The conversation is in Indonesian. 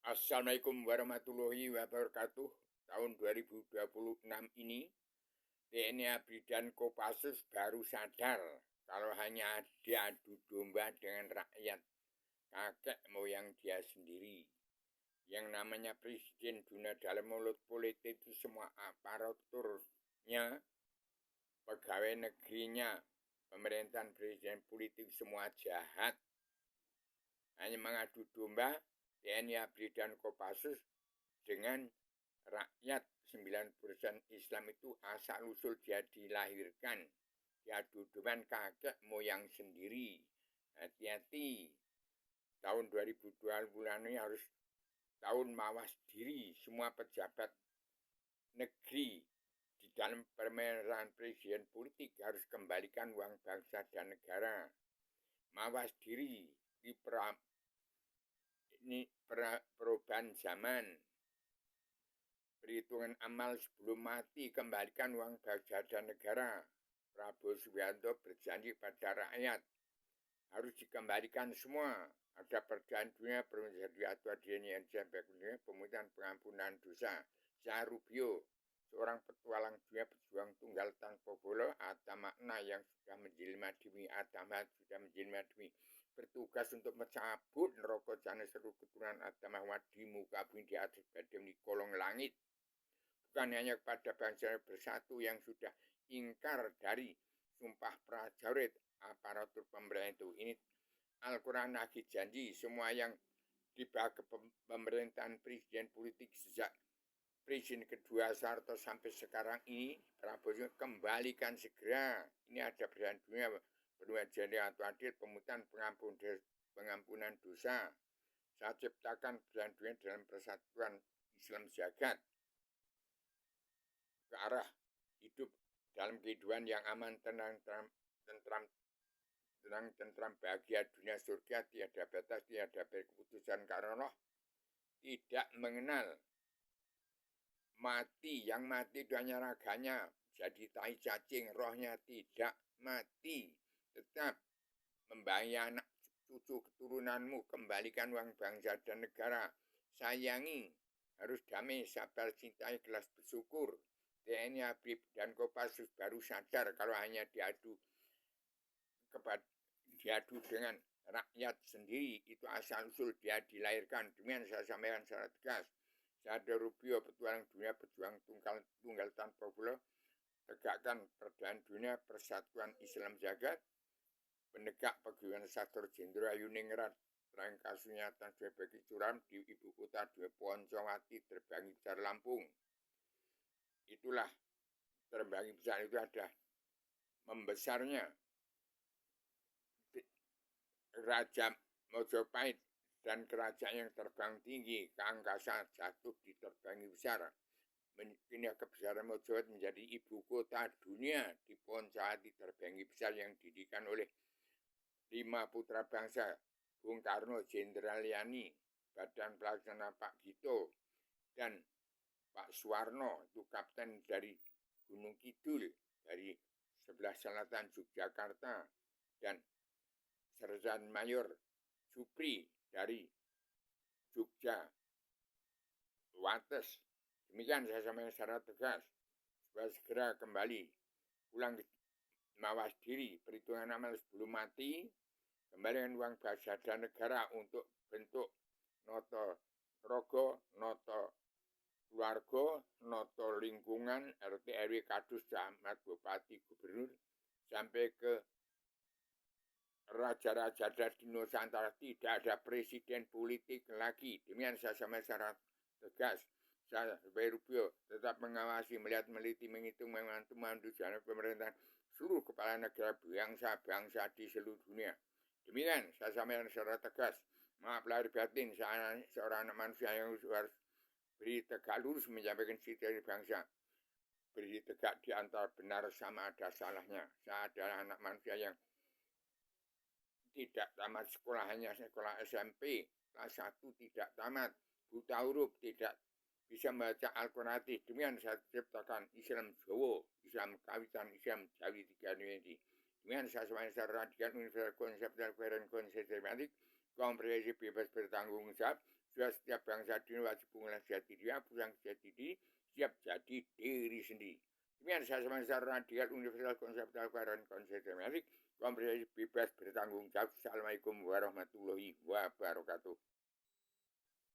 Assalamualaikum warahmatullahi wabarakatuh. Tahun 2026 ini, TNI ABRI dan Kopassus baru sadar kalau hanya diadu domba dengan rakyat, kakek moyang dia sendiri. Yang namanya presiden dunia dalam mulut politik itu semua aparaturnya, pegawai negerinya, pemerintahan presiden politik semua jahat. Hanya mengadu domba TNI ABRI dan Kopassus dengan rakyat. 90% Islam itu asal-usul dia dilahirkan. Diadu dengan kakek moyang sendiri. Hati-hati. Tahun 2020 ini harus tahun mawas diri. Semua pejabat negeri di dalam pemerintahan presiden politik harus kembalikan uang bangsa dan negara. Mawas diri di perubahan zaman. Perhitungan amal sebelum mati, kembalikan uang bangsa dan negara. Prabowo Subianto berjanji pada rakyat harus dikembalikan semua. Ada perjanjian dunia, perjanjian atau adanya pemulihan pengampunan dosa. Sarubio, seorang petualang dunia berjuang tunggal tanpa bola, ada makna yang sudah menjelma demi Adama, sudah menjelma demi bertugas untuk mencabut neraka jana seluruh keturunan Adam Muhammad di muka bumi di atas badan di kolong langit. Bukan hanya kepada bangsa bersatu yang sudah ingkar dari sumpah prajurit aparatur pemerintah itu. Ini Al-Quran lagi janji semua yang dibahas ke pemerintahan presiden politik sejak presiden kedua Soeharto sampai sekarang ini, Prabowo kembalikan segera. Ini ada perjanjian dunia, perjanjian atau adil, pemutusan pengampunan dosa. Saya ciptakan perjanjian dunia dalam persatuan Islam jagat ke arah hidup dalam kehidupan yang aman, tenang, tentram, bahagia, dunia surga, tiada batas, tiada keputusan karena Allah tidak mengenal mati. Yang mati itu hanya raganya, jadi tai cacing, rohnya tidak mati. Tetap membayar anak cucu keturunanmu, kembalikan uang bangsa dan negara. Sayangi, harus damai, sabar, cintai, ikhlas, bersyukur. TNI ABRI dan Kopassus baru sadar kalau hanya diadu dengan rakyat sendiri, itu asal-usul dia dilahirkan. Demikian saya sampaikan secara tegas. Saya Rubio, petualang dunia, berjuang tunggal tanpa bola, tegakkan perdamaian dunia, persatuan Islam jagat, penegak pegawai sektor Jenderal Yuningrat, terang kasusnya tanpa bagi curam di ibu kota Dua Poncowati, terbangi besar Lampung. Itulah terbangi besar itu ada membesarnya Raja Mojopahit dan kerajaan yang terbang tinggi ke angkasa jatuh di terbangi besar. Pindah kebesaran Mojopahit menjadi ibu kota dunia di Poncowati, terbangi besar yang didikan oleh 5 putra bangsa, Bung Karno, Jenderal Yani, Badan Pelaksana Pak Gito, dan Pak Suwarno, itu kapten dari Gunung Kidul, dari sebelah selatan Yogyakarta, dan Sersan Mayor Supri dari Jogja, Wates. Demikian saya sampaikan secara tegas, supaya segera kembali pulang mawas diri, perhitungan amal sebelum mati, kembalikan uang bangsa dan negara untuk bentuk noto rogo, noto keluarga, noto lingkungan, RT RW kadus, camat, bupati, gubernur, sampai ke raja-raja di Nusantara. Tidak ada presiden politik lagi. Demikian saya sampaikan secara tegas. Saya Rubio tetap mengawasi, melihat, meneliti, menghitung, membantu jalan pemerintahan seluruh kepala negara bangsa-bangsa di seluruh dunia. Demikian saya sampaikan secara tegas. Maaf lahir batin, saya seorang anak manusia yang harus beri tegak lurus menyampaikan cita-cita bangsa. Beri tegak di antara benar sama ada salahnya. Saya adalah anak manusia yang tidak tamat sekolah, hanya sekolah SMP, kelas 1 tidak tamat, buta huruf, tidak bisa membaca Al-Quran. Demikian saya ciptakan Islam Jawa, Islam Kawitan, Islam Jawi 3 ini. Demikian saya semuanya secara radikal, universal, konsep dan koheren, konsep sistematik, komprehensif, bebas bertanggung jawab, kedua, setiap bangsa dunia wajib mengenal jati diri, yang jati diri, siap jadi diri sendiri. Demikian saya semasa radikal universal konseptual koheren konsistensi komprehensif bebas bertanggung jawab. Assalamualaikum warahmatullahi wabarakatuh.